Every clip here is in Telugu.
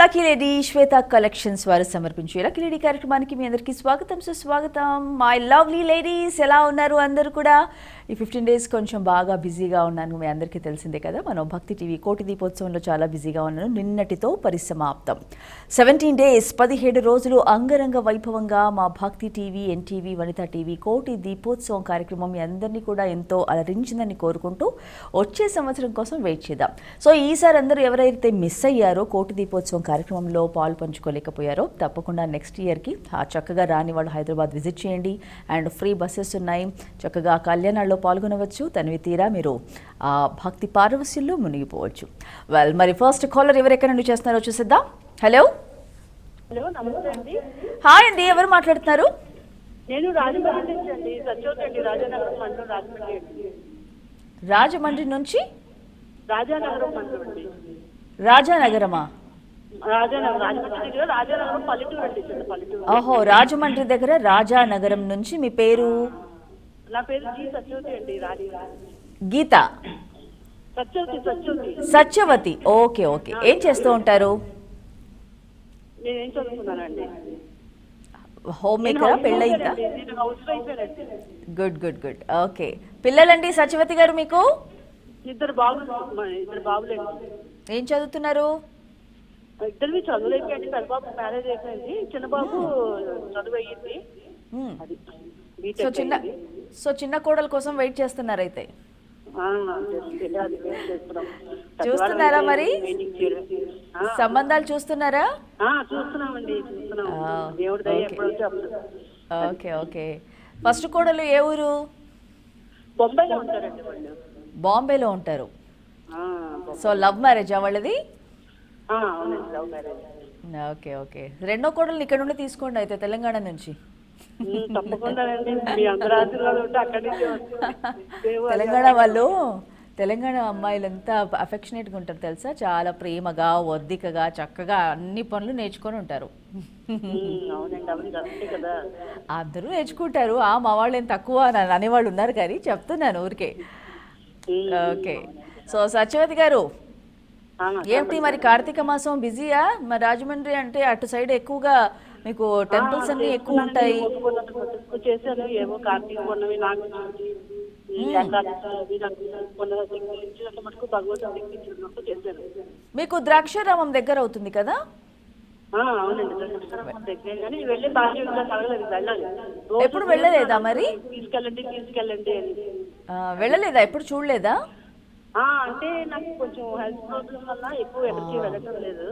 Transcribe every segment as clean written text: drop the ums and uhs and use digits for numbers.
లక్కీ లేడీ శ్వేత కలెక్షన్స్ వారు సమర్పించే లక్కీ లేడీ కార్యక్రమానికి మీ అందరికీ స్వాగతం సుస్వాగతం. మై లవ్లీ లేడీస్, ఎలా ఉన్నారు అందరూ కూడా? ఈ 15 డేస్ కొంచెం బాగా బిజీగా ఉన్నాను, మీ అందరికీ తెలిసిందే కదా. మనం భక్తి టీవీ కోటి దీపోత్సవంలో చాలా బిజీగా ఉన్నాను. నిన్నటితో పరిసమాప్తం. 17 డేస్ 17 రోజులు అంగరంగ వైభవంగా మా భక్తి టీవీ, ఎన్టీవీ, వనితా టీవీ కోటి దీపోత్సవం కార్యక్రమం మీ అందరినీ కూడా ఎంతో అలరించిందని కోరుకుంటూ వచ్చే సంవత్సరం కోసం వెయిట్ చేద్దాం. సో ఈసారి అందరూ ఎవరైతే మిస్ అయ్యారో, కోటి దీపోత్సవం కార్యక్రమంలో పాలు పంచుకోలేకపోయారో, తప్పకుండా నెక్స్ట్ ఇయర్కి చక్కగా రాని వాళ్ళు హైదరాబాద్ విజిట్ చేయండి. అండ్ ఫ్రీ బస్సెస్ ఉన్నాయి, చక్కగా కళ్యాణాల్లో పాల్గొనవచ్చు. తనివి తీరా మీరు భక్తి పారవస్యంలో మునిగిపోవచ్చు. వెల్, మరి ఫస్ట్ కాలర్ ఎవరెక్కడ నుండి చేస్తున్నారో చూసిద్దాం. హలో హలో, నమస్తే అండి. హాయ్ అండి, ఎవరు మాట్లాడుతున్నారు? నేను రాజమండ్రి నుంచి అండి, సత్యవతి అండి, రాజానగరం మండలం రాజమండ్రి అండి. రాజమండ్రి నుంచి? రాజానగరం మండలం అండి. రాజానగరమా? రాజానగరం, రాజమండ్రి దగ్గర రాజానగరం పల్లెటూరు అండి, చిన్న పల్లెటూరు. ఓహో, రాజమండ్రి దగ్గర రాజానగరం నుంచి. మీ పేరు? నా పేరు జీ సత్యవతి అండి. గీత? సత్యవతి. Satyavathi, okay okay. ఏం చేస్తూ ఉంటారు? నేనేం చదువుకున్నానండి? హోమ్ మేకరా? పెళ్ళయిందా? నేను హౌస్ వైఫ్ అండి. Good good good. ఓకే. పిల్లలండి సత్యవతి గారు మీకు? ఇద్దరు బాబులండి. ఏం చదువుతున్నారు? ఇద్దరివి చదువులు అయిపోయింది. పెద్ద బాబు మ్యారేజ్ అయిపోయింది, చిన్న బాబు చదువు అయ్యింది. అది చిన్న కోడల కోసం వెయిట్ చేస్తున్నారు అయితే. చూస్తున్నారా మరి? సంబంధాలు చూస్తున్నారా? చూస్తున్నామండి. Okay okay. ఫస్ట్ కోడలు ఏ ఊరు? బొంబాయిలో ఉంటారండి వాళ్ళు. బాంబేలో ఉంటారు. సో లవ్ మ్యారేజా వాళ్ళది? Love marriage. Okay okay. రెండో కోడలు ఇక్కడ నుండి తీసుకోండి అయితే, తెలంగాణ నుంచి. తప్పకుండా మీ అందరూ ఆశీర్వాదం ఉంటే అక్కడి నుంచి తెలంగాణ వాళ్ళు, తెలంగాణ అమ్మాయిలంతా అఫెక్షనేట్గా ఉంటారు తెలుసా, చాలా ప్రేమగా, ఒద్దికగా, చక్కగా అన్ని పనులు నేర్చుకొని ఉంటారు. అందరూ నేర్చుకుంటారు. మా వాళ్ళు ఏం తక్కువ అనేవాళ్ళు ఉన్నారు, కానీ చెప్తున్నాను ఊరికే. ఓకే. సో సత్యవతి గారు, ఏమిటి మరి కార్తీక మాసం బిజీయా? మరి రాజమండ్రి అంటే అటు సైడ్ ఎక్కువగా మీకు టెంపుల్స్ అన్ని ఎక్కువ ఉంటాయి. చేశాను ఏమో కార్తీక పౌర్ణమి, మీకు ద్రాక్షారామం దగ్గర అవుతుంది కదా? అవునండి, దగ్గర. కానీ వెళ్ళి వెళ్ళాలి. ఎప్పుడు వెళ్ళలేదా మరి? తీసుకెళ్ళండి అని. వెళ్ళలేదా? ఎప్పుడు చూడలేదా? అంటే నాకు కొంచెం హెల్త్ ప్రాబ్లం వల్ల ఎక్కువ ఎక్కడికి వెళ్ళటం లేదు.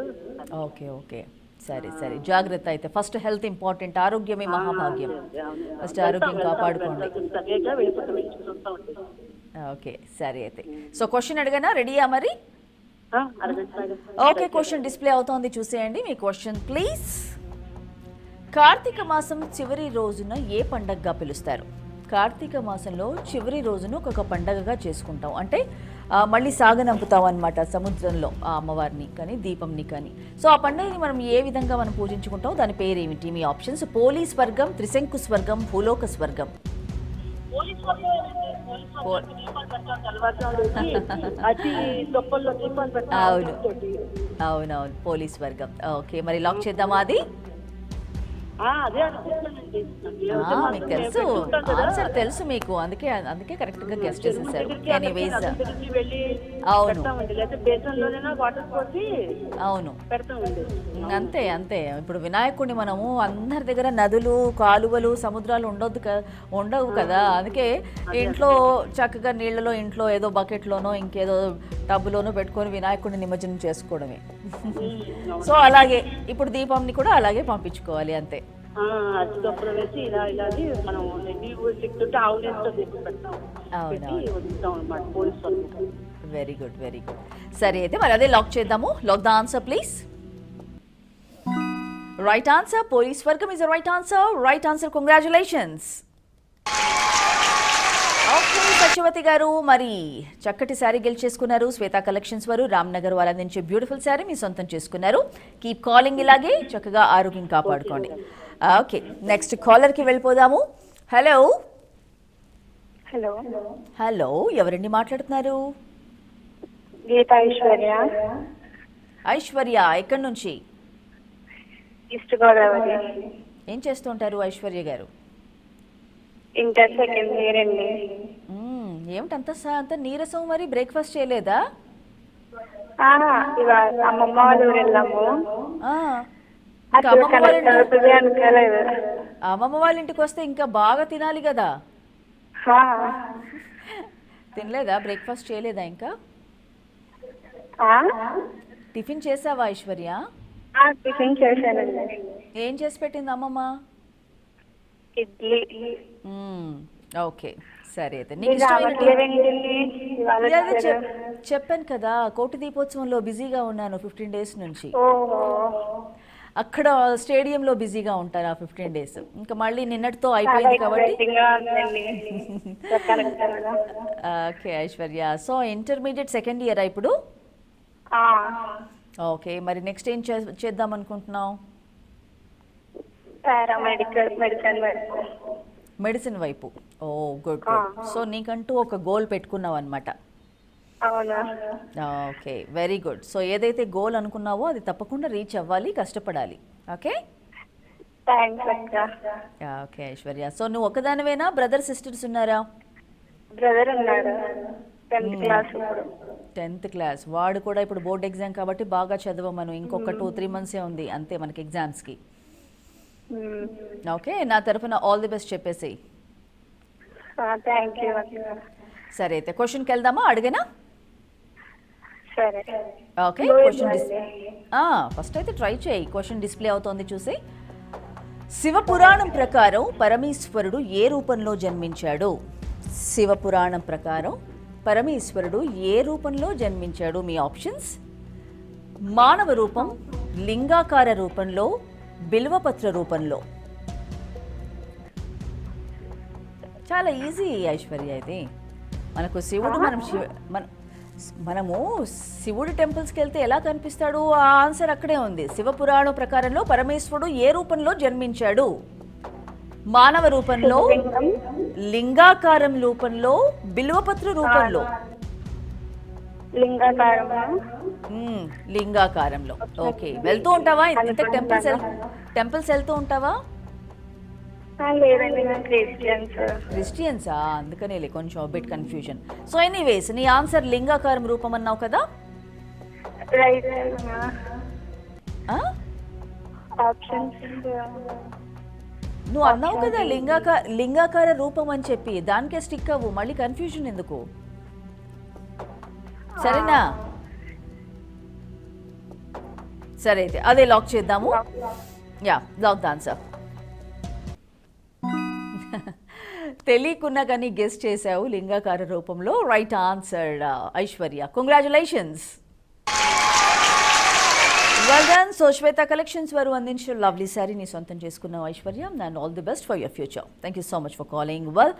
ఓకే ఓకే, సరే సరే. జాగ్రత్త అయితే. First health important. ఆరోగ్యమే మహాభాగ్యం. ఫస్ట్ ఆరోగ్యం కాపాడుకోండి. ఓకే సరే అయితే. సో క్వశ్చన్ అడిగానా? రెడీయా మరి? ఓకే, క్వశ్చన్ డిస్ప్లే అవుతోంది, చూసేయండి. మీ క్వశ్చన్ ప్లీజ్. కార్తీక మాసం చివరి రోజున ఏ పండగగా పిలుస్తారు? కార్తీక మాసంలో చివరి రోజును ఒక పండగగా చేసుకుంటాం. అంటే మళ్ళీ సాగనంపుతాం అన్నమాట సముద్రంలో ఆ అమ్మవారిని కానీ, దీపంని కానీ. సో ఆ పండుగని మనం ఏ విధంగా మనం పూజించుకుంటాం, దాని పేరేమిటి? మీ ఆప్షన్స్: పోలీ స్వర్గం, త్రిశంకు స్వర్గం, భూలోక స్వర్గం. అవును అవునవును, పోలీ స్వర్గం. ఓకే, మరి లాక్ చేద్దామా అది? మీకు తెలుసు, ఆన్సర్ తెలుసు మీకు, అందుకే కరెక్ట్ గా గెస్ట్ చేసేసారు. ఎనీవేస్, అవును అవును, అంతే అంతే. ఇప్పుడు వినాయకుడిని మనము అందరి దగ్గర నదులు, కాలువలు, సముద్రాలు ఉండవు కదా. అందుకే ఇంట్లో చక్కగా నీళ్లలో, ఇంట్లో ఏదో బకెట్లోనో ఇంకేదో టబ్బులోనో పెట్టుకొని వినాయకుడిని నిమజ్జనం చేసుకోవడమే. సో అలాగే ఇప్పుడు దీపంని కూడా అలాగే పంపించుకోవాలి, అంతే. Very good very good. సరే అయితే మరి అదే లాక్ చేద్దాము. Lock the answer please. Right answer, పోలీ స్వర్గం is the right answer. Right answer, congratulations. Okay Satyavathi గారు, మరి చక్కటి శారీ గెలిచేసుకున్నారు. శ్వేత కలెక్షన్స్ వారు రామ్నగర్ వారు అందించే బ్యూటిఫుల్ శారీ మీ సొంతం చేసుకున్నారు. కీప్ కాలింగ్, ఇలాగే చక్కగా ఆరోగ్యం కాపాడుకోండి. ఓకే, నెక్స్ట్ కాలర్కి వెళ్ళిపోదాము. హలో హలో హలో, ఎవరండి మాట్లాడుతున్నారు? గీత ఐశ్వర్య. ఐశ్వర్య, ఎక్కడి నుంచి? ఈస్ట్ గోదావరి. ఏం చేస్తుంటారు ఐశ్వర్య గారు? ఇంటర్ సెకండ్ ఇయర్ అండి. ఏమిటంత నీరసం, మరి బ్రేక్ఫాస్ట్ చేయలేదా? ఇవాళ అమ్మమ్మ వాళ్ళ ఊరు వెళ్ళాము. ఇంకా అనుకోలేదు. అమ్మమ్మ వాళ్ళ ఇంటికి వస్తే ఇంకా బాగా తినాలి కదా. తినలేదా? బ్రేక్ఫాస్ట్ చేయలేదా? ఇంకా టిఫిన్ చేసావా ఐశ్వర్య? టిఫిన్ చేశానండి. ఏం చేసి పెట్టింది అమ్మమ్మ? ఇడ్లీ. ఓకే, సరే. అయితే నీకు ఇష్టమైన చెప్పాను కదా, కోటి దీపోత్సవంలో బిజీగా ఉన్నాను 15 days నుంచి. అక్కడ స్టేడియంలో బిజీగా ఉంటాను ఆ 15 days. ఇంకా మళ్ళీ నిన్నటితో అయిపోయింది కాబట్టి. Okay Aishwarya, so intermediate second year ఇప్పుడు? ఓకే, మరి నెక్స్ట్ ఏం చేద్దాం అనుకుంటున్నావు? మెడిసిన్ వైపు. ఓ గుడ్ గుడ్. సో నీకంటూ ఒక గోల్ పెట్టుకున్నావు అనమాట. Okay, very good. సో ఏదైతే గోల్ అనుకున్నావో అది తప్పకుండా రీచ్ అవ్వాలి, కష్టపడాలి. ఓకే ఓకే ఐశ్వర్య, సో నువ్వు ఒకదానివేనా, బ్రదర్ సిస్టర్స్ ఉన్నారా? బ్రదర్ ఉన్నాడు, 10th క్లాస్. వాడు కూడా ఇప్పుడు బోర్డ్ ఎగ్జామ్ కాబట్టి బాగా చదవమను. ఇంకొక 2-3 months ఉంది అంతే మనకి ఎగ్జామ్స్కి. ఓకే, నా తరఫున ఆల్ ది బెస్ట్ చెప్పేసి. సరే అయితే క్వశ్చన్కి వెళ్దామా? అడిగనా? ఓకే, క్వశ్చన్ ఫస్ట్ అయితే ట్రై చేయి. క్వశ్చన్ డిస్ప్లే అవుతోంది చూసి. శివపురాణం ప్రకారం పరమేశ్వరుడు ఏ రూపంలో జన్మించాడు? శివపురాణం ప్రకారం పరమేశ్వరుడు ఏ రూపంలో జన్మించాడు? మీ ఆప్షన్స్: మానవ రూపం, లింగాకార రూపంలో, బిల్వపత్ర రూపంలో. చాలా ఈజీ ఐశ్వర్య ఇది. మనకు శివుడు, మనము శివుడి టెంపుల్స్కి వెళ్తే ఎలా కనిపిస్తాడు? ఆ ఆన్సర్ అక్కడే ఉంది. శివపురాణం ప్రకారంలో పరమేశ్వరుడు ఏ రూపంలో జన్మించాడు? మానవ రూపంలో, లింగాకారం రూపంలో, బిల్వపత్ర రూపంలో. లింగాకారంలో. ఓకే, వెళ్తూ ఉంటావా టెంపుల్స్ వెళ్తూ ఉంటావా? క్రిస్టియన్సా? అందుకనే కొంచెం బిట్ కన్ఫ్యూజన్. సో ఎనీవేస్, నీ ఆన్సర్ లింగాకారం రూపం అన్నావు కదా. నువ్వు అన్నావు కదా లింగాకార రూపం అని చెప్పి, దానికే స్టిక్ అవ్వు, మళ్ళీ కన్ఫ్యూజన్ ఎందుకు? సరేనా? సరే అయితే అదే లాక్ చేద్దాము. Lock the answer. తెలియకున్నా కానీ గెస్ చేసావు లింగాకార రూపంలో. Right answer Aishwarya, congratulations. Well done. So Shweta collections వారు అందించిన లవ్లీ శారీ నీ సొంతం చేసుకున్నావు Aishwarya, and all the best for your future. Thank you so much for calling. Well,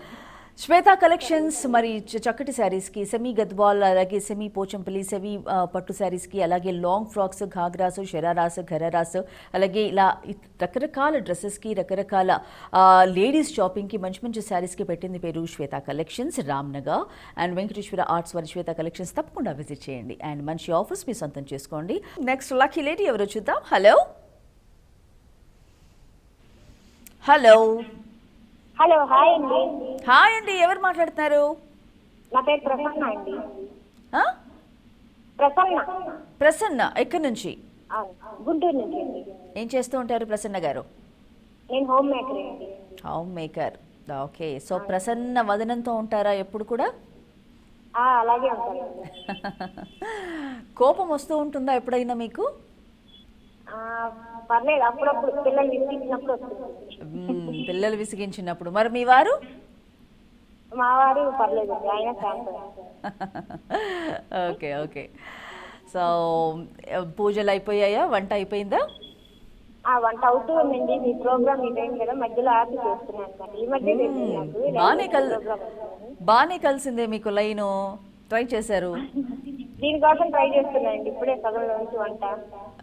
Shweta collections మరి చక్కటి శారీస్కి, సెమీ గద్వాల్, అలాగే సెమీ పోచంపల్లి, సెమీ పట్టు శారీస్కి, అలాగే లాంగ్ ఫ్రాక్స్, ఘాగ్రాస్, షరారాస్, ఘరారాస్, అలాగే ఇలా రకరకాల డ్రెస్సెస్కి, రకరకాల లేడీస్ షాపింగ్కి, మంచి మంచి శారీస్కి పెట్టింది పేరు Shweta collections, Ramnagar and Venkateswara arts వారి శ్వేత కలెక్షన్స్. తప్పకుండా విజిట్ చేయండి అండ్ మంచి ఆఫర్స్ మీ సొంతం చేసుకోండి. నెక్స్ట్ లక్కీ లేడీ ఎవరో చూద్దాం. హలో హలో హలో, హాయ్ అండి. హాయ్ అండి, ఎవరు మాట్లాడుతున్నారు? నా పేరు ప్రసన్న అండి. ప్రసన్న, ఎక్కడి నుంచి? గుంటూరు నుంచి అండి. ఏం చేస్తూ ఉంటారు ప్రసన్న గారు? నేను హోమ్ మేకర్ అండి. Home maker, okay. సో ప్రసన్న వదనంతో ఉంటారా ఎప్పుడు కూడా? అలాగే ఉంటానండి. కోపం వస్తూ ఉంటుందా ఎప్పుడైనా మీకు? పర్లేదు, అప్పుడప్పుడు పిల్లలు విసిగించినప్పుడు వస్తుంది. పిల్లలు విసిగించినప్పుడు. మరి మీ వారు? మా వారు పర్లేదు, ఆయన శాంతం. Okay okay. సో పూజలు అయిపోయాయా? వంట అయిపోయిందా? వంట అవుతూ ఉందండి. మీ ప్రోగ్రామ్ ఇదేం కదా, మధ్యలో ఆపి చేస్తున్నాను. ఈ మధ్య బాగానే కలిసిందే మీకు లైను. ట్రై చేశారు? దీనికోసం ట్రై చేస్తున్నానండి, ఇప్పుడే సగంలో నుంచి వంట.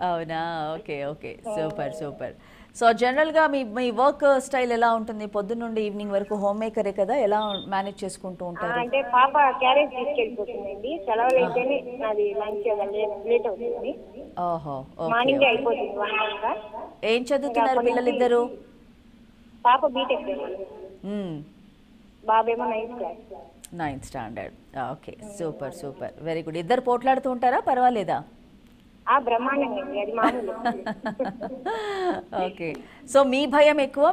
అవునా? Okay okay, super super. So జనరల్గా మీ మీ వర్క్ స్టైల్ ఎలా ఉంటుంది? పొద్దున్న నుండి ఈవినింగ్ వరకు హోమ్ మేకరే కదా, ఎలా మేనేజ్ చేసుకుంటూ ఉంటారు? అంటే పాప క్యారేజ్ తీసుకెళ్ళిపోతుందండి. సెలవులు అయితేనే నాది లంచ్ లేట్ అవుతుంది. ఓహో, ఓకే. మార్నింగ్ అయిపోతుంది 1 గంట. ఏం చదువుతున్నారు పిల్లలిద్దరు? పాప బీటెక్, బాబేమో 9th class. 9th standard. Okay, super super, very good. ఇద్దరు పోట్లాడుతూ ఉంటారా, పర్వాలేదా? బ్రహ్మాండంగా అండి, అది మామూలు. ఓకే, సో మీ భయం ఎక్కువ,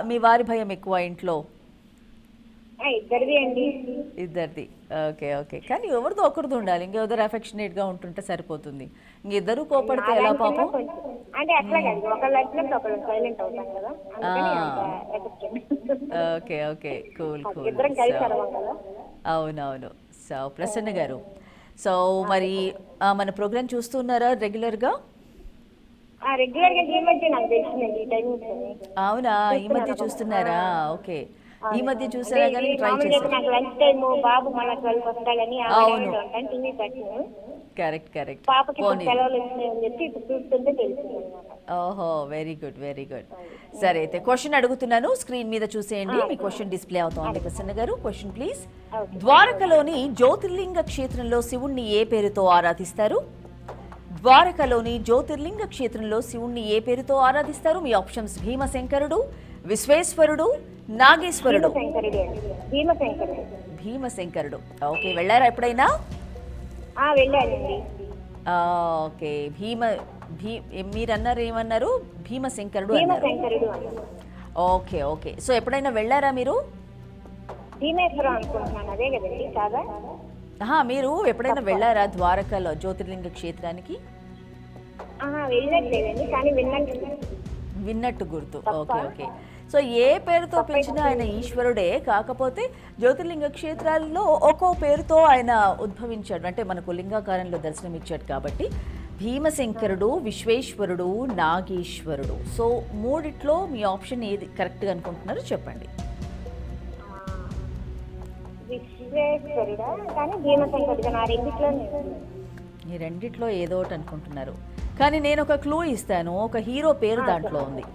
మీ వారి భయం ఎక్కువ ఇంట్లో? ఇద్దరిది అండి. ఇద్దరిది. ఓకే ఓకే, కానీ ఎవరిదో ఒకరిది ఉండాలి, ఇంకెవరు అఫెక్షనేట్గా ఉంటుంటే సరిపోతుంది. ఇంకిద్దరు కోపడితే ఎలా పాపం? అంటే అట్లా కాదు, ఒకళ్ళు అట్లా ఒకళ్ళు సైలెంట్ అవుతాం కదా, ఓకే ఓకే, కూల్ కూల్. ఇద్దరం కలిసి అరవం కదా. అవునవును. సో ప్రసన్న గారు, సో మరి మన ప్రోగ్రామ్ చూస్తున్నారా రెగ్యులర్గా? రెగ్యులర్ గా ఈ మధ్య నాకు తెలిసిందండి ఈ టైమింగ్స్. అవునా, ఈ మధ్య చూస్తున్నారా? ఓకే, ఈ మధ్య చూసారా కానీ ట్రై చేశారు. నాకు లంచ్ టైం బాబు మళ్ళీ 12 వస్తాడని ఉంటాను టీవీ పెట్టిన. Correct correct. పాపకి సెలవులు వచ్చినాయని చెప్పి ఇప్పుడు చూస్తుంటే తెలిసింది అనమాట. ఓహో, వెరీ గుడ్ వెరీ గుడ్. సరే అయితే క్వశ్చన్ అడుగుతున్నాను, స్క్రీన్ మీద చూసేయండి. మీ క్వశ్చన్ డిస్ప్లే అవుతోంది. ప్రసన్న గారు, క్వశ్చన్ ప్లీజ్. ద్వారకలోని జ్యోతిర్లింగ క్షేత్రంలో శివుణ్ణి ఏ పేరుతో ఆరాధిస్తారు? ద్వారకలోని జ్యోతిర్లింగ క్షేత్రంలో శివుణ్ణి ఏ పేరుతో ఆరాధిస్తారు? మీ ఆప్షన్స్: భీమశంకరుడు, విశ్వేశ్వరుడు, నాగేశ్వరుడు. భీమశంకరుడు. భీమశంకరుడు. ఓకే, వెళ్ళారా ఎప్పుడైనా? వెళ్ళానండి. ఓకే, మీరు అన్నారు, ఏమన్నారు? భీమశంకరుడు అన్నారు. ఓకే ఓకే, సో ఎప్పుడైనా వెళ్ళారా మీరు? భీమేశ్వరం అనుకుంటున్నాను, అదే కదండి, కాదా? మీరు ఎప్పుడైనా వెళ్ళారా ద్వారకలో జ్యోతిర్లింగ క్షేత్రానికి? వెళ్ళట్లేదండి, కానీ విన్నట్టు గుర్తు. ఓకే ఓకే, సో ఏ పేరుతో పిలిచినా ఆయన ఈశ్వరుడే, కాకపోతే జ్యోతిర్లింగ క్షేత్రాల్లో ఒక్కో పేరుతో ఆయన ఉద్భవించాడు, అంటే మనకు లింగాకారంలో దర్శనమిచ్చాడు. కాబట్టి భీమశంకరుడు, విశ్వేశ్వరుడు, నాగేశ్వరుడు. సో మూడిట్లో మీ ఆప్షన్ ఏది కరెక్ట్గా అనుకుంటున్నారో చెప్పండి. విశ్వేశ్వరుడా, కానీ భీమశంకరుడు నా రెండిట్లోనే. ఈ రెండిట్లో ఏదో ఒకటి అనుకుంటున్నారు, కానీ నేను ఒక క్లూ ఇస్తాను. ఒక హీరో పేరు దాంట్లో ఉంది.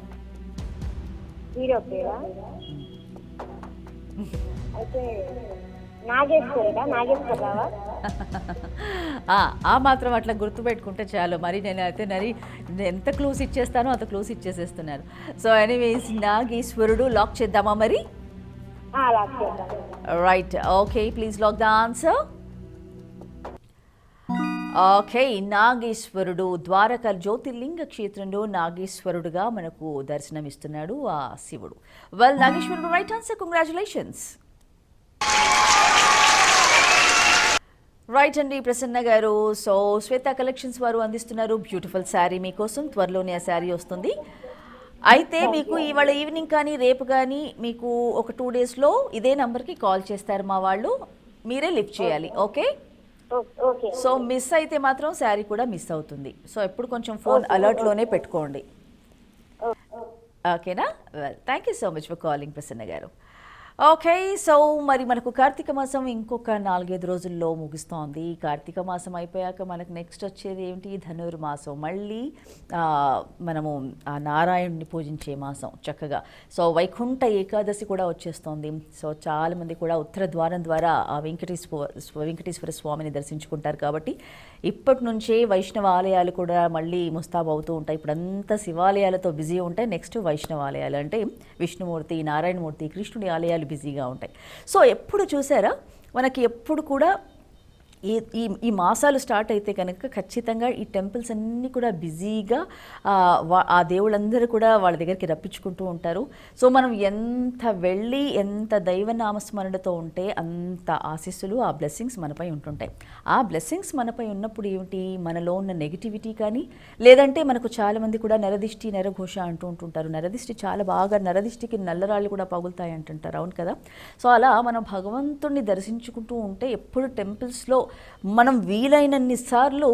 హీరో పేరా? అయితే నాగేశ్వరుడా? నాగేశ్వరరావా? ఆ మాత్రం అట్లా గుర్తుపెట్టుకుంటే చాలు. మరి నేను అయితే ఎంత క్లూస్ ఇచ్చేస్తానో అంత క్లూస్ ఇచ్చేసేస్తున్నారు. సో ఎనీవేస్, నాగేశ్వరుడు లాక్ చేద్దామా మరి? లాక్ చేద్దాం. Right, okay, please lock the answer. Okay, నాగేశ్వరుడు ద్వారక జ్యోతిర్లింగ క్షేత్రంలో నాగేశ్వరుడుగా మనకు దర్శనమిస్తున్నాడు ఆ శివుడు. వెల్, నాగేశ్వరుడు రైట్ ఆన్సర్, కంగ్రాచులేషన్స్. రైట్ అండి ప్రసన్న గారు. సో శ్వేత కలెక్షన్స్ వారు అందిస్తున్నారు బ్యూటిఫుల్ శారీ మీకోసం. త్వరలోనే ఆ శారీ వస్తుంది. అయితే మీకు ఇవాళ ఈవినింగ్ కానీ రేపు కానీ మీకు ఒక 2 డేస్లో ఇదే నెంబర్కి కాల్ చేస్తారు మా వాళ్ళు, మీరే లిఫ్ట్ చేయాలి. ఓకే, సో మిస్ అయితే మాత్రం శారీ కూడా మిస్ అవుతుంది. సో ఎప్పుడు కొంచెం ఫోన్ అలర్ట్లోనే పెట్టుకోండి. ఓకేనా? Well, thank you so much for calling Prasanna గారు. ఓకే, సో మరి మనకు కార్తీక మాసం ఇంకొక 4-5 రోజుల్లో ముగుస్తోంది. కార్తీక మాసం అయిపోయాక మనకు నెక్స్ట్ వచ్చేది ఏమిటి? ధనుర్మాసం. మళ్ళీ మనము ఆ నారాయణుడిని పూజించే మాసం చక్కగా. సో వైకుంఠ ఏకాదశి కూడా వచ్చేస్తోంది. సో చాలామంది కూడా ఉత్తర ద్వారం ద్వారా ఆ వెంకటేశ్వర స్వామిని దర్శించుకుంటారు. కాబట్టి ఇప్పటి నుంచే వైష్ణవ ఆలయాలు కూడా మళ్ళీ ముస్తాబు అవుతూ ఉంటాయి. ఇప్పుడంతా శివాలయాలతో బిజీ ఉంటాయి. నెక్స్ట్ వైష్ణవ ఆలయాలు అంటే విష్ణుమూర్తి, నారాయణమూర్తి, కృష్ణుడి ఆలయాలు బిజీగా ఉంటాయి. సో ఎప్పుడు చూసారా, మనకి ఎప్పుడు కూడా ఈ మాసాలు స్టార్ట్ అయితే కనుక ఖచ్చితంగా ఈ టెంపుల్స్ అన్నీ కూడా బిజీగా ఆ దేవుళ్ళందరూ కూడా వాళ్ళ దగ్గరికి రప్పించుకుంటూ ఉంటారు. సో మనం ఎంత వెళ్ళి ఎంత దైవనామస్మరణతో ఉంటే అంత ఆశీస్సులు, ఆ బ్లెస్సింగ్స్ మనపై ఉంటుంటాయి. ఆ బ్లెస్సింగ్స్ మనపై ఉన్నప్పుడు ఏమిటి, మనలో ఉన్న నెగిటివిటీ కానీ, లేదంటే మనకు చాలామంది కూడా నరదిష్టి, నరఘోష అంటూ ఉంటుంటారు. నరదిష్టి చాలా బాగా, నరదిష్టికి నల్లరాళ్ళు కూడా పగులుతాయి అంటుంటారు, అవును కదా? సో అలా మనం భగవంతుడిని దర్శించుకుంటూ ఉంటే ఎప్పుడు టెంపుల్స్లో మనం వీలైనన్ని సార్లు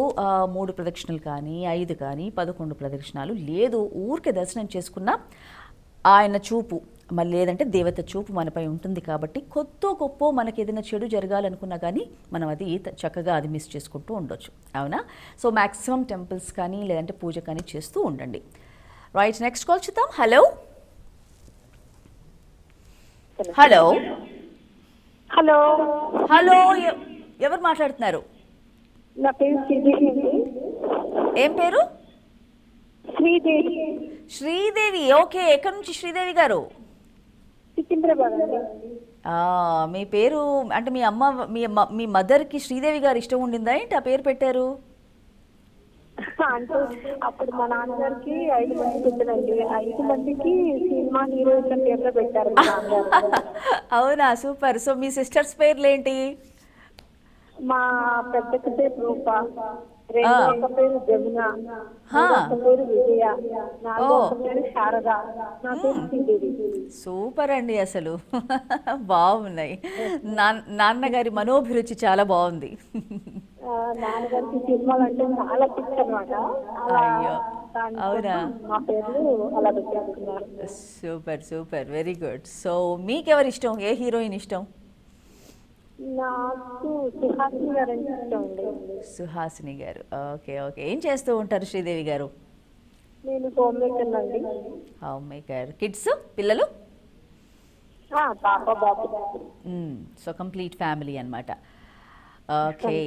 3 ప్రదక్షిణలు కానీ 5 కానీ 11 ప్రదక్షిణాలు లేదు, ఊరికే దర్శనం చేసుకున్నా ఆయన చూపు మళ్ళీ, లేదంటే దేవత చూపు మనపై ఉంటుంది. కాబట్టి కొత్త గొప్ప మనకి ఏదైనా చెడు జరగాలనుకున్నా కానీ మనం అది చక్కగా అది మిస్ చేసుకుంటూ ఉండొచ్చు, అవునా? సో మ్యాక్సిమం టెంపుల్స్ కానీ లేదంటే పూజ కానీ చేస్తూ ఉండండి. రైట్, నెక్స్ట్ కాల్ చూద్దాం. హలో హలో హలో, హలో, ఎవరు మాట్లాడుతున్నారు? నా పేరు శ్రీదేవి అండి. ఏం పేరు? శ్రీదేవి, శ్రీదేవి. ఓకే, ఎక్కడి నుంచి శ్రీదేవి గారు? సికింద్రాబాద్ అండి. మీ పేరు అంటే మీ అమ్మ మీ మదర్కి శ్రీదేవి గారు ఇష్టం ఉండిందా ఏంటి ఆ పేరు పెట్టారు? అంటే అప్పుడు మా నాన్నగారికి 5 మంది బిడ్డలండి, 5 మందికి సినిమా హీరోయిన్ పేర్లో పెట్టారు మా నాన్నగారు. అవునా, సూపర్. సో మీ సిస్టర్స్ పేర్లు ఏంటి? మా పెద్దకి పేరు రూప, రెండో ఒక పేరు జమున, ఒక పేరు విజయ, నాలుగో ఒక పేరు శారద, నా పేరు శ్రీదేవి. సూపర్ అండి, అసలు బాగున్నాయి. నాన్నగారి మనోభిరుచి చాలా బాగుంది. నాన్నగారికి సినిమాలు అంటే చాలా పిచ్చి అనమాట. అయ్యో, అవునా? మా పేర్లు అలా పెట్టేసుకున్నారు. Super super, very good. So మీకెవరు ఇష్టం? ఏ హీరోయిన్ ఇష్టం? నాకు సుహాసిని గారు అంటే ఇష్టం అండి. సుహాసిని గారు. Okay okay. ఏం చేస్తూ ఉంటారు శ్రీదేవి గారు? నేను హోమ్ మేకర్ అండి. Home maker. కిడ్స్, పిల్లలు? పాప బాబు. సో కంప్లీట్ ఫ్యామిలీ అన్నమాట. Okay,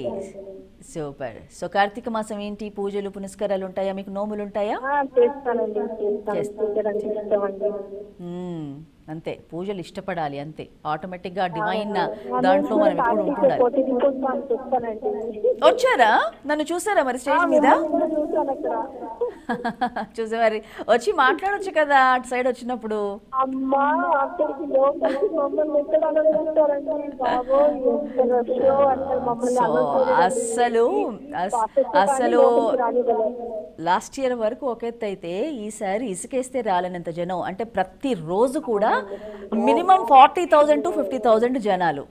super. సో కార్తీక మాసం ఏంటి, పూజలు పునస్కారాలు ఉంటాయా మీకు? నోములు ఉంటాయా? చేస్తానండి, చేస్తాను. అంతే, పూజలు ఇష్టపడాలి అంతే. ఆటోమేటిక్గా డివైన్ దాంట్లో మనం ఎప్పుడు ఉంటుండాలి. వచ్చారా? నన్ను చూసారా మరి స్టేజ్ మీద? చూసే మరి వచ్చి మాట్లాడొచ్చు కదా అటు సైడ్ వచ్చినప్పుడు. అస్సలు అసలు లాస్ట్ ఇయర్ వరకు ఒక ఎత్తు అయితే ఈసారి ఇసుకేస్తే రాలేనంత జనం. అంటే ప్రతిరోజు కూడా మినిమం 40,000 to 50,000 జనాలు.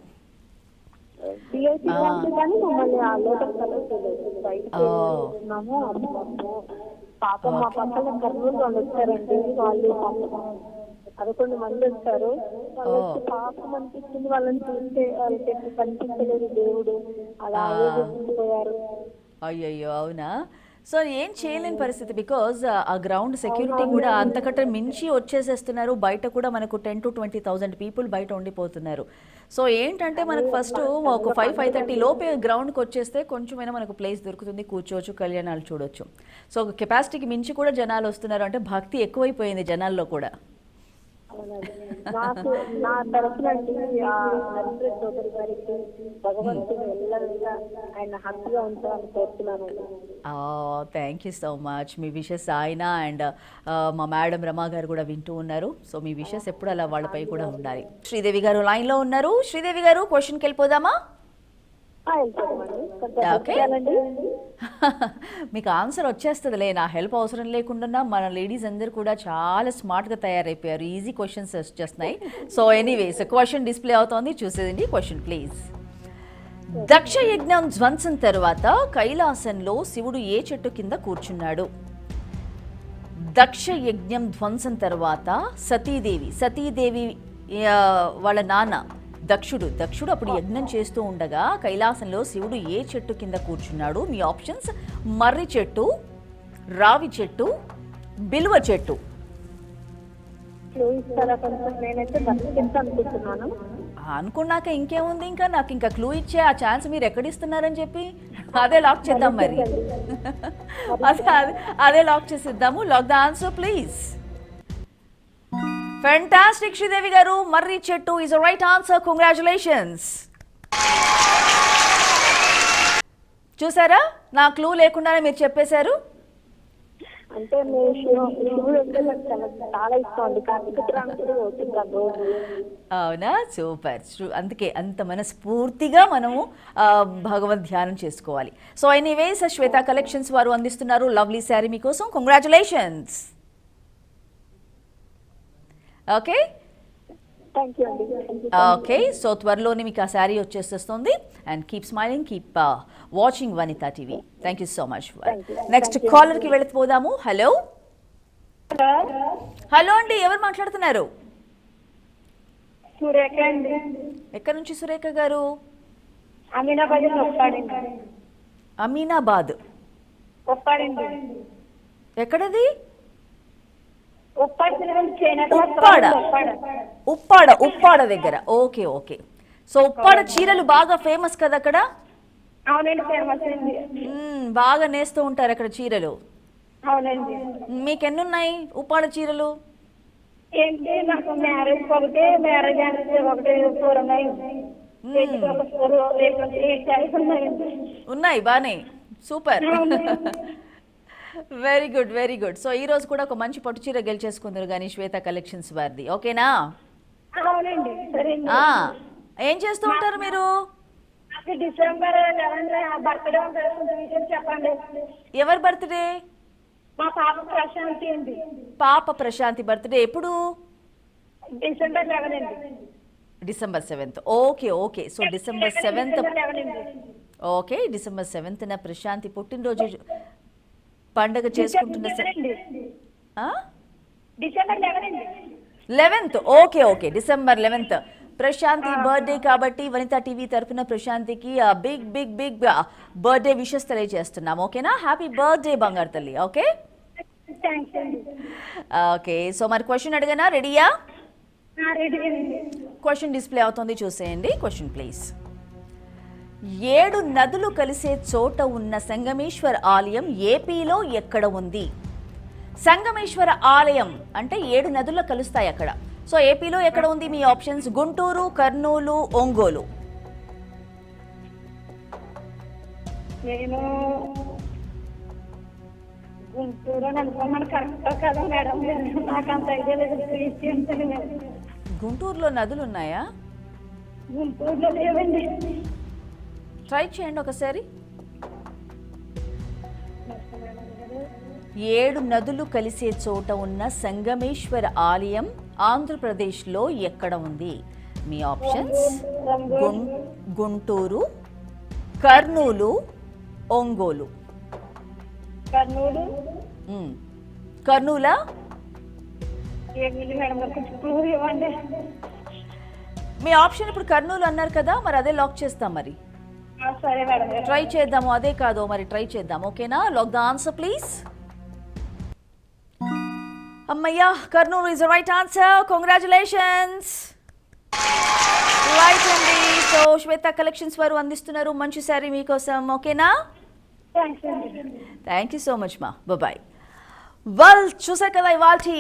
పాపం మా పక్కన కర్నూలు వాళ్ళు వచ్చారండి, వాళ్ళు 11 మంది వచ్చారు. వాళ్ళకి పాపం అనిపించింది వాళ్ళని చూస్తే, వాళ్ళకి కనిపించలేదు దేవుడు, అలా పోయారు. అయ్యయ్యో, అవునా? సో ఏం చేయలేని పరిస్థితి, బికాజ్ ఆ గ్రౌండ్ సెక్యూరిటీ కూడా అంతకంటే మించి వచ్చేసేస్తున్నారు. బయట కూడా మనకు 10 to 20,000 పీపుల్ బయట ఉండిపోతున్నారు. సో ఏంటంటే మనకు ఫస్ట్ ఒక 5-5:30 లోపే గ్రౌండ్కి వచ్చేస్తే కొంచెమైనా మనకు ప్లేస్ దొరుకుతుంది, కూర్చోవచ్చు, కళ్యాణాలు చూడొచ్చు. సో కెపాసిటీకి మించి కూడా జనాలు వస్తున్నారు. అంటే భక్తి ఎక్కువైపోయింది జనాల్లో కూడా. నాకు నా తరఫునండి నరేంద్ర చౌదరి గారికి భగవంతుడు ఎల్లవేళ ఆయన హ్యాపీగా ఉంటారని కోరుతున్నానండి. Thank you so much. మీ విషెస్ ఆయన అండ్ మా మేడం రమా గారు కూడా వింటూ ఉన్నారు. సో మీ విషెస్ ఎప్పుడు అలా వాళ్ళపై కూడా ఉండాలి. శ్రీదేవి గారు లైన్లో ఉన్నారు. శ్రీదేవి గారు, క్వశ్చన్కి వెళ్ళిపోదామా? ఓకే, మీకు ఆన్సర్ వచ్చేస్తుందిలే, నా హెల్ప్ అవసరం లేకుండా. మన లేడీస్ అందరు కూడా చాలా స్మార్ట్గా తయారైపోయారు, ఈజీ క్వశ్చన్స్ వచ్చేస్తున్నాయి. సో ఎనీవేస్, క్వశ్చన్ డిస్ప్లే అవుతోంది, చూసేదండి. Question please. దక్ష యజ్ఞం ధ్వంసం తర్వాత కైలాసంలో శివుడు ఏ చెట్టు కింద కూర్చున్నాడు? దక్ష యజ్ఞం ధ్వంసం తర్వాత సతీదేవి వాళ్ళ నాన్న దక్షుడు అప్పుడు యజ్ఞం చేస్తూ ఉండగా కైలాసంలో శివుడు ఏ చెట్టు కింద కూర్చున్నాడు? మీ ఆప్షన్స్: మర్రి చెట్టు, రావి చెట్టు, బిల్వ చెట్టు. అనుకున్నాక ఇంకేముంది, ఇంకా నాకు ఇంకా క్లూ ఇచ్చే ఆ ఛాన్స్ మీరు ఎక్కడిస్తున్నారని చెప్పి అదే లాక్ చేద్దాం మరి. అదే లాక్ చేసిద్దాము. Lock the answer please. Fantastic, Sridevi garu. Marri Chettu is the right answer. Congratulations. చూసారా, నా క్లూ లేకుండానే మీరు చెప్పేశారు. అంటే చాలా ఇష్టం అండి, అవునా? సూపర్. అందుకే అంత మనస్ఫూర్తిగా మనము భగవద్ ధ్యానం చేసుకోవాలి. సో ఎనీవేస్, శ్వేత కలెక్షన్స్ వారు అందిస్తున్నారు లవ్లీ శారీ మీకోసం. కంగ్రాచులేషన్స్. ఓకే ఓకే, సో త్వరలోనే మీకు ఆ శారీ వచ్చేస్తుంది. And keep smiling, keep watching Vanitha TV. Thank you so much. Next కాలర్కి వెళ్ళిపోదాము. హలో హలో అండి, ఎవరు మాట్లాడుతున్నారు? సురేఖ అండి. ఎక్కడి నుంచి సురేఖ గారు? అమీనాబాద్. ఎక్కడది? ఉప్పాడ తిరగండి చేనేత ఉప్పాడ ఉప్పాడ. ఉప్పాడ ఉప్పాడ దగ్గర. Okay okay. సో ఉప్పాడ చీరలు బాగా ఫేమస్ కదా అక్కడ. అవునండి, ఫేమస్ అండి. బాగా నేస్తూ ఉంటారు అక్కడ చీరలు. అవునండి. మీకు ఎన్ని ఉన్నాయి ఉప్పాడ చీరలు? ఏంటి నాకు మ్యారేజ్ ఒకటి, మ్యారేజ్ అంటే ఒకటి 4 ఉన్నాయి. పెళ్లికి ఒక 4, రేపు 8 ఉన్నాయండి. ఉన్నాయి బానే. Super. Very good very good. So ఈ రోజు కూడా ఒక మంచి పట్టు చీర గెలిచేసుకుందరు కానీ శ్వేత కలెక్షన్స్ వారిది. ఓకేనా? అవునండి, సరే అండి. ఏం చేస్తూ ఉంటారు మీరు? నాకు డిసెంబర్ 11 బర్త్డే ఉంటుంది, కొంచెం విషయం చెప్పండి. ఎవరి బర్త్డే? మా పాప ప్రశాంతి అండి. పాప ప్రశాంతి బర్త్డే ఎప్పుడు? డిసెంబర్ 11 అండి. December 7th. Okay okay. So December 7th. December 11 అండి. ఓకే, డిసెంబర్ 7th ప్రశాంతి పుట్టినరోజు పండుగ చేసుకుంటున్న డిసెంబర్ 11 అండి. 11th. Okay okay, December 11th Prashanthi birthday కాబట్టి వనితా టీవీ తరఫున ప్రశాంతికి big big big birthday wishes తెలియజేస్తున్నాం. ఓకేనా? హ్యాపీ బర్త్డే బంగారు తల్లి. ఓకే థ్యాంక్స్ అండి. ఓకే. సో మరి క్వశ్చన్ అడిగానా? రెడీయా? రెడీ అండి. క్వశ్చన్ డిస్ప్లే అవుతుంది, చూసేయండి. Question please. 7 నదులు కలిసే చోట ఉన్న సంగమేశ్వర ఆలయం ఏపీలో ఎక్కడ ఉంది? సంగమేశ్వర ఆలయం అంటే 7 నదులు కలుస్తాయి అక్కడ. సో ఏపీలో ఎక్కడ ఉంది? మీ ఆప్షన్స్ గుంటూరు, కర్నూలు, ఒంగోలు. నేను గుంటూరు అని అనుకున్నాను. కరెక్ట్ కదా మేడం? నాకు అంత ఐడియా లేదు. గుంటూరులో నదులు ఉన్నాయా? గుంటూరులో లేవండి. ట్రై చేయండి ఒకసారి. 7 నదులు కలిసే చోట ఉన్న సంగమేశ్వర ఆలయం ఆంధ్రప్రదేశ్లో ఎక్కడ ఉంది? మీ ఆప్షన్స్ గుంటూరు, కర్నూలు, ఒంగోలు. కర్నూలు. కర్నూలా? ఏమిటి మేడం, కొంచెం క్లూ ఇవ్వండి. మీ ఆప్షన్ ఇప్పుడు కర్నూలు అన్నారు కదా, మరి అదే లాక్ చేస్తాం. మరి సరే మేడం, ట్రై చేద్దాము. అదే కాదు మరి ట్రై చేద్దాం. ఓకేనా? Lock the answer please. అమ్మయ్యా, Kurnool is the right answer. Congratulations. Right అండి. సో శ్వేత కలెక్షన్స్ వారు అందిస్తున్నారు మంచి శారీ మీకోసం. ఓకేనా? థ్యాంక్స్ అండి. థ్యాంక్ యూ సో మచ్ మా. బాయ్. వెల్, చూసారు కదా ఇవాల్టి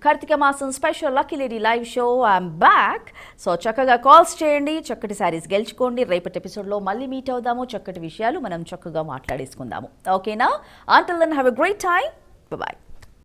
కార్తీక మాసం special lucky lady live show. I'm back. So చక్కగా కాల్స్ చేయండి, చక్కటి శారీస్ గెలుచుకోండి. రేపటి ఎపిసోడ్లో మళ్ళీ మీట్ అవుదాము. చక్కటి విషయాలు మనం చక్కగా మాట్లాడేసుకుందాము. ఓకేనా? Until then have a great time. Bye.